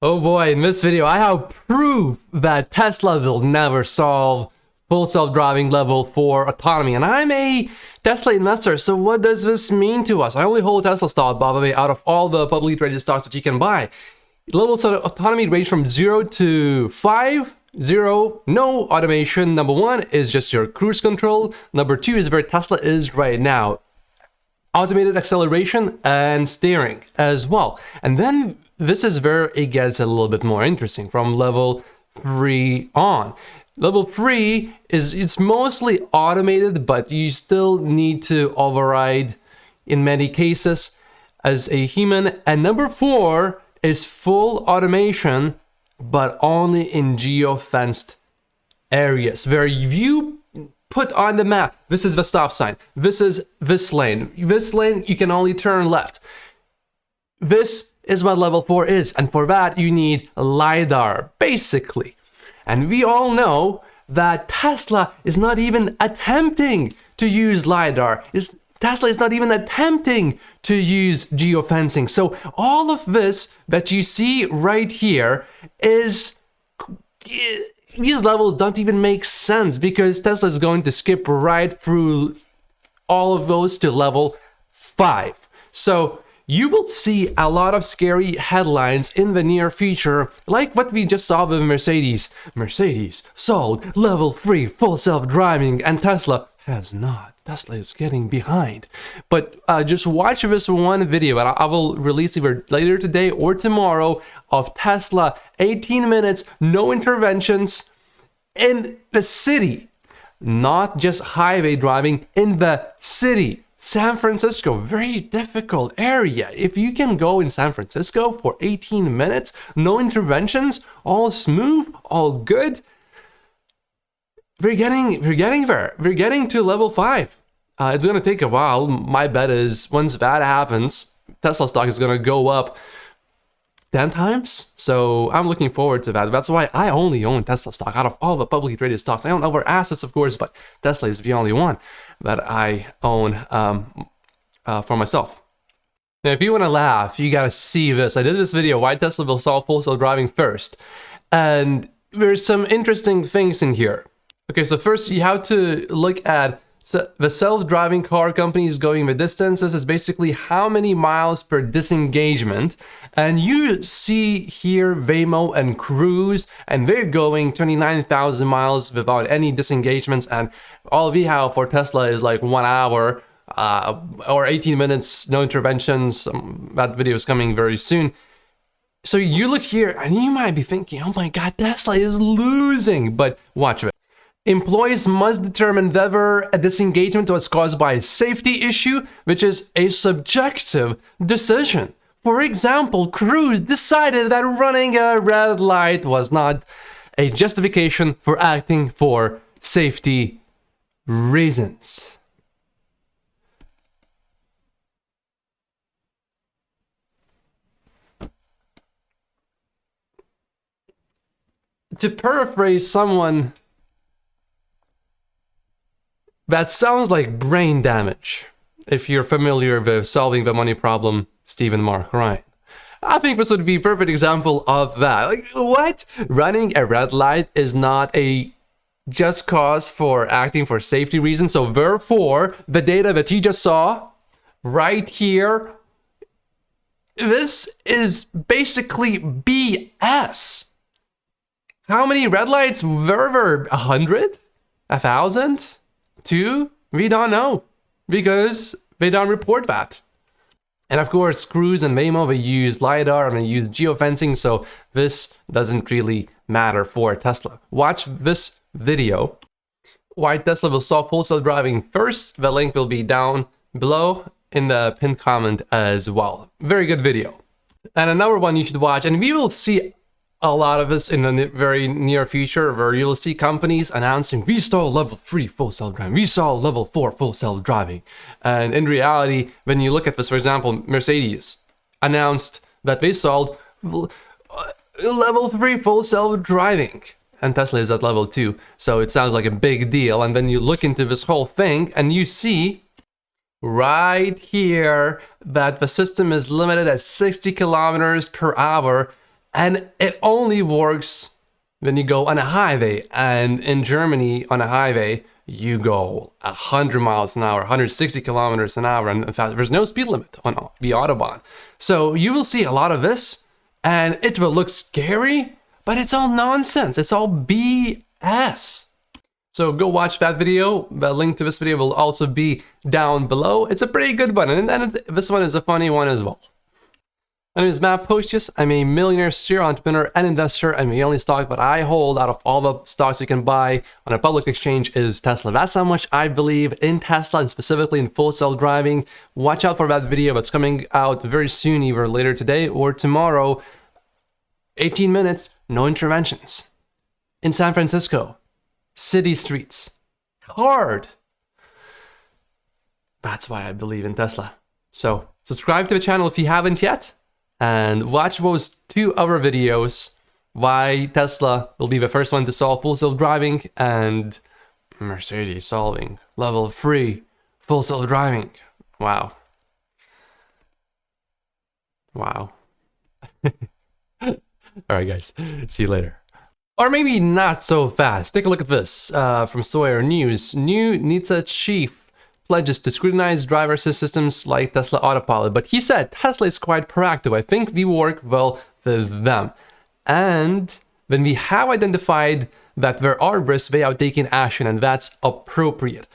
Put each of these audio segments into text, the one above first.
Oh boy, in this video I have proof that Tesla will never solve full self-driving level 4 autonomy, and I'm a Tesla investor, so what does this mean to us? I only hold Tesla stock, by the way, out of all the publicly traded stocks that you can buy. Levels of autonomy range from 0 to 5. 0, no automation. Number 1 is just your cruise control. Number 2 is where Tesla is right now. Automated acceleration and steering as well. And then this is where it gets a little bit more interesting from level 3 on. Level 3 it's mostly automated, but you still need to override in many cases as a human. And number 4 is full automation, but only in geo-fenced areas where you put on the map, this is the stop sign, this is this lane you can only turn left. This is what level 4 is, and for that you need LiDAR, basically. And we all know that Tesla is not even attempting to use LiDAR. Tesla is not even attempting to use geofencing. So all of this that you see right here is, these levels don't even make sense because Tesla is going to skip right through all of those to level 5. So you will see a lot of scary headlines in the near future, like what we just saw with Mercedes. Mercedes sold level 3 full self-driving and Tesla has not. Tesla is getting behind. But just watch this one video, and I will release either later today or tomorrow, of Tesla, 18 minutes, no interventions in the city. Not just highway driving, in the city. San Francisco, very difficult area. If you can go in San Francisco for 18 minutes, no interventions, all smooth, all good, we're getting there. We're getting to level 5. It's going to take a while. My bet is once that happens, Tesla stock is going to go up 10 times. So I'm looking forward to that. That's why I only own Tesla stock out of all the publicly traded stocks. I own other assets, of course, but Tesla is the only one that I own for myself. Now, if you want to laugh, you got to see this. I did this video, why Tesla will solve full self-driving first. And there's some interesting things in here. Okay, so first you have to look at the self-driving car companies going the distance. This is basically how many miles per disengagement. And you see here Waymo and Cruise, and they're going 29,000 miles without any disengagements. And all we have for Tesla is like 1 hour or 18 minutes, no interventions. That video is coming very soon. So you look here and you might be thinking, oh my God, Tesla is losing. But watch it. Employees must determine whether a disengagement was caused by a safety issue, which is a subjective decision. For example, Cruise decided that running a red light was not a justification for acting for safety reasons. To paraphrase someone, that sounds like brain damage, if you're familiar with Solving the Money Problem, Stephen Mark Ryan. I think this would be a perfect example of that. Like, what? Running a red light is not a just cause for acting for safety reasons, so therefore, the data that you just saw right here, this is basically BS. How many red lights were there? 100? 1,000? 2? We don't know, because they don't report that. And of course, Cruise and Waymo, they use LiDAR and they use geofencing, so this doesn't really matter for Tesla. Watch this video, why Tesla will solve full self-driving first. The link will be down below in the pinned comment as well. Very good video. And another one you should watch, and we will see a lot of this in the very near future, where you'll see companies announcing, we saw level 3 full self-driving, we saw level 4 full self-driving. And in reality, when you look at this, for example, Mercedes announced that they sold level 3 full self-driving, and Tesla is at level 2. So it sounds like a big deal. And then you look into this whole thing and you see right here that the system is limited at 60 kilometers per hour And it only works when you go on a highway. And in Germany, on a highway, you go 100 miles an hour, 160 kilometers an hour. And in fact, there's no speed limit on the Autobahn. So you will see a lot of this, and it will look scary, but it's all nonsense. It's all BS. So go watch that video. The link to this video will also be down below. It's a pretty good one, and this one is a funny one as well. My name is Matt Postius. I'm a millionaire serial entrepreneur and investor, and the only stock that I hold out of all the stocks you can buy on a public exchange is Tesla. That's how much I believe in Tesla, and specifically in full self-driving. Watch out for that video that's coming out very soon, either later today or tomorrow. 18 minutes, no interventions. In San Francisco, city streets, hard. That's why I believe in Tesla. So subscribe to the channel if you haven't yet, and watch those 2 other videos, why Tesla will be the first one to solve full self-driving, and Mercedes solving level 3 full self-driving. Wow. Wow. Alright guys, see you later. Or maybe not so fast. Take a look at this from Sawyer News. New NHTSA chief pledges to scrutinize driver assist systems like Tesla Autopilot, but he said Tesla is quite proactive. I think we work well with them. And when we have identified that there are risks, they are taking action, and that's appropriate.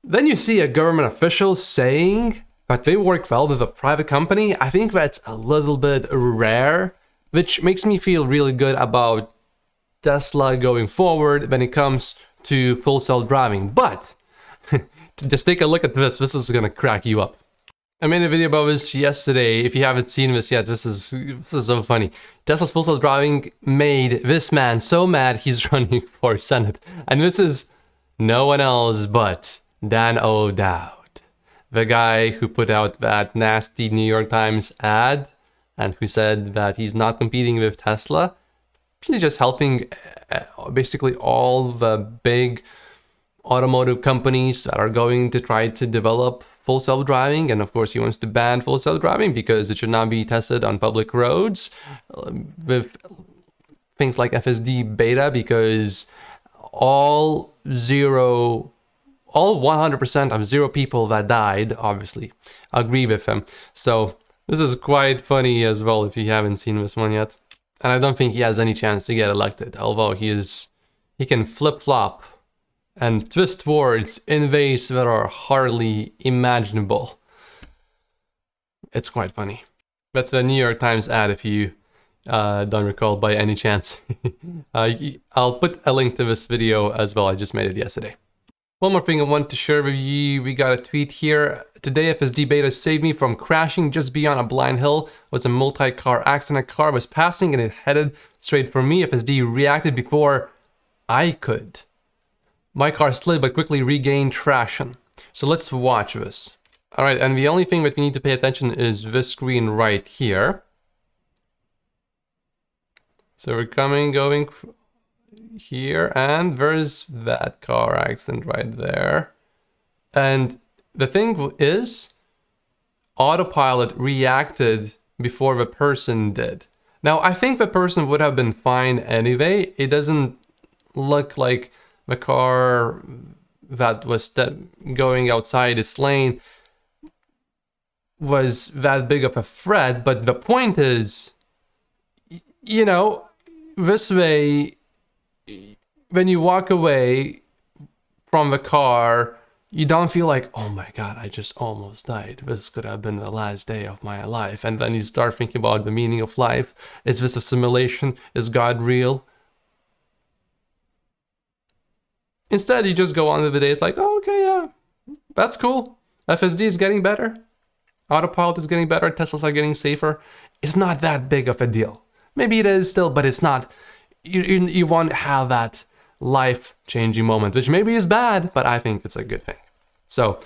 Then you see a government official saying that they work well with a private company. I think that's a little bit rare, which makes me feel really good about Tesla going forward when it comes to full self-driving. But just take a look at this. This is gonna crack you up. I made a video about this yesterday. If you haven't seen this yet, this is so funny. Tesla's full self-driving made this man so mad he's running for Senate. And this is no one else but Dan O'Dowd, the guy who put out that nasty New York Times ad and who said that he's not competing with Tesla. He's just helping basically all the big automotive companies that are going to try to develop full self-driving. And of course, he wants to ban full self-driving because it should not be tested on public roads with things like FSD beta, because all 100% of 0 people that died obviously agree with him. So this is quite funny as well if you haven't seen this one yet. And I don't think he has any chance to get elected, although he can flip-flop and twist words in ways that are hardly imaginable. It's quite funny. That's a New York Times ad if you don't recall by any chance. I'll put a link to this video as well. I just made it yesterday. One more thing I want to share with you. We got a tweet here. Today, FSD Beta saved me from crashing just beyond a blind hill. It was a multi-car accident. A car was passing and it headed straight for me. FSD reacted before I could. My car slid but quickly regained traction. So let's watch this. All right, and the only thing that we need to pay attention is this screen right here. So we're going here, and there's that car accident right there. And the thing is, Autopilot reacted before the person did. Now, I think the person would have been fine anyway. It doesn't look like the car that was going outside its lane was that big of a threat. But the point is, you know, this way, when you walk away from the car, you don't feel like, oh my God, I just almost died. This could have been the last day of my life. And then you start thinking about the meaning of life. Is this a simulation? Is God real? Instead, you just go on with the day. It's like, oh, okay, yeah, that's cool. FSD is getting better. Autopilot is getting better. Teslas are getting safer. It's not that big of a deal. Maybe it is still, but it's not. You won't have that life-changing moment, which maybe is bad, but I think it's a good thing. So,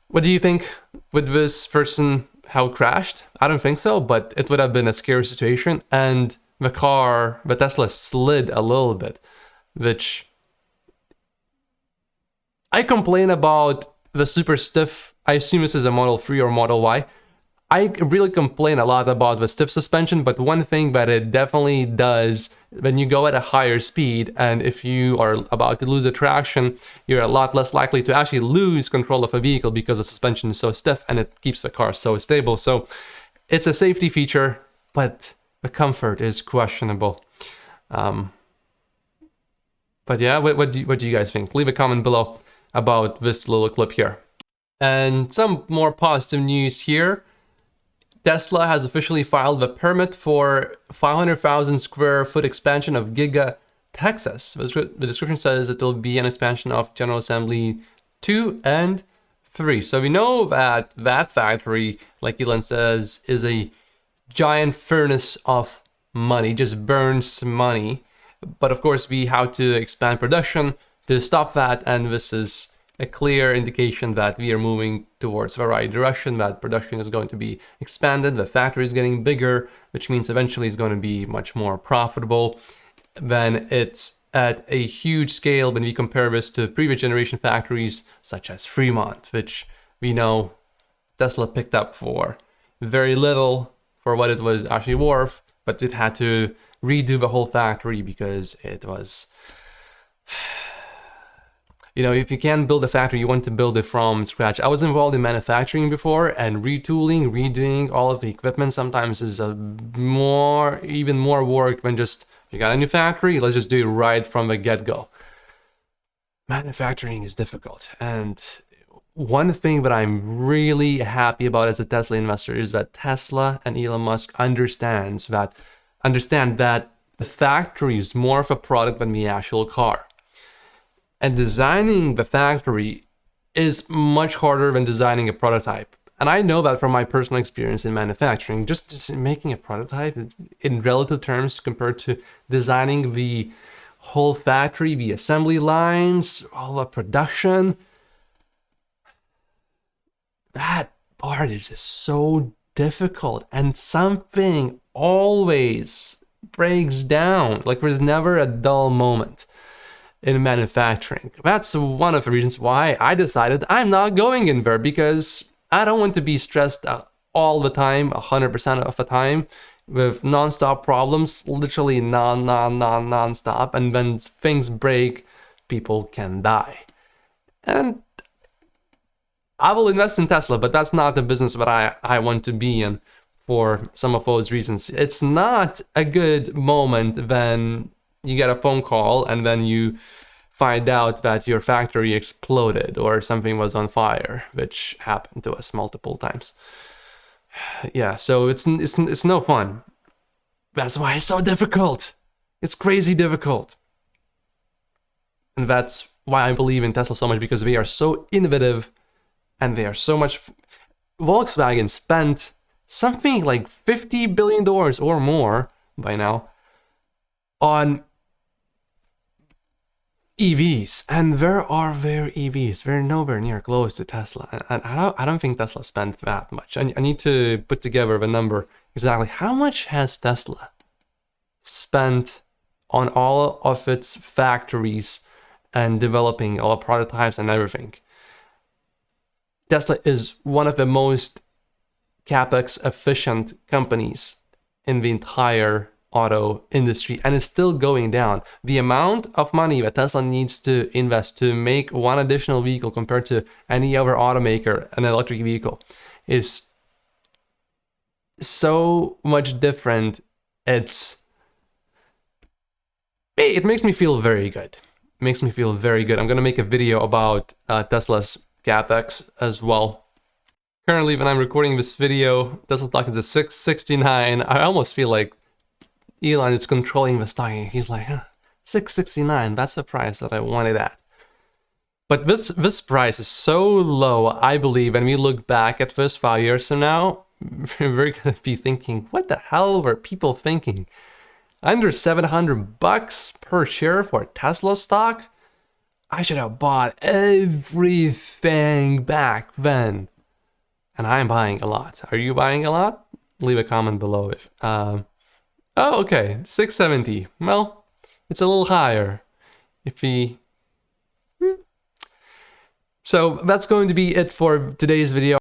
what do you think? Would this person have crashed? I don't think so, but it would have been a scary situation. And the Tesla slid a little bit, which I complain about the super stiff. I assume this is a Model 3 or Model Y. I really complain a lot about the stiff suspension, but one thing that it definitely does when you go at a higher speed, and if you are about to lose a traction, you're a lot less likely to actually lose control of a vehicle because the suspension is so stiff and it keeps the car so stable. So it's a safety feature, but the comfort is questionable. But yeah, what do you guys think? Leave a comment below about this little clip here. And some more positive news here. Tesla has officially filed the permit for 500,000 square foot expansion of Giga Texas. The description says it will be an expansion of General Assembly 2 and 3. So we know that that factory, like Elon says, is a giant furnace of money, just burns money. But of course, we have to expand production to stop that, and this is a clear indication that we are moving towards the right direction, that production is going to be expanded, the factory is getting bigger, which means eventually it's going to be much more profitable. Then it's at a huge scale when we compare this to previous generation factories, such as Fremont, which we know Tesla picked up for very little for what it was actually worth, but it had to redo the whole factory because it was... You know, if you can build a factory, you want to build it from scratch. I was involved in manufacturing before, and retooling, redoing all of the equipment sometimes is even more work than just, you got a new factory, let's just do it right from the get-go. Manufacturing is difficult, and one thing that I'm really happy about as a Tesla investor is that Tesla and Elon Musk understand that the factory is more of a product than the actual car. And designing the factory is much harder than designing a prototype. And I know that from my personal experience in manufacturing. Just making a prototype in relative terms compared to designing the whole factory, the assembly lines, all the production, that part is just so difficult, and something always breaks down. Like, there's never a dull moment in manufacturing. That's one of the reasons why I decided I'm not going in there, because I don't want to be stressed all the time, 100% of the time, with non-stop problems, literally non-stop, and when things break, people can die. And I will invest in Tesla, but that's not the business that I want to be in for some of those reasons. It's not a good moment when you get a phone call and then you find out that your factory exploded or something was on fire, which happened to us multiple times. Yeah, so it's no fun. That's why it's so difficult. It's crazy difficult. And that's why I believe in Tesla so much, because they are so innovative and they are so much... Volkswagen spent something like $50 billion or more by now on EVs, and where are their EVs? They're nowhere near close to Tesla, and I don't think Tesla spent that much. I need to put together the number exactly. How much has Tesla spent on all of its factories and developing all prototypes and everything? Tesla is one of the most capex efficient companies in the entire auto industry, and it's still going down. The amount of money that Tesla needs to invest to make one additional vehicle compared to any other automaker, an electric vehicle, is so much different. It makes me feel very good. It makes me feel very good. I'm gonna make a video about Tesla's capex as well. Currently, when I'm recording this video, Tesla stock is at 669. I almost feel like Elon is controlling the stock. He's like, 669, that's the price that I wanted at. But this price is so low, I believe, when we look back at this 5 years from now, we're gonna be thinking, what the hell were people thinking? Under $700 per share for Tesla stock? I should have bought everything back then. And I'm buying a lot. Are you buying a lot? Leave a comment below if oh, okay, 670. Well, it's a little higher. If we... So that's going to be it for today's video.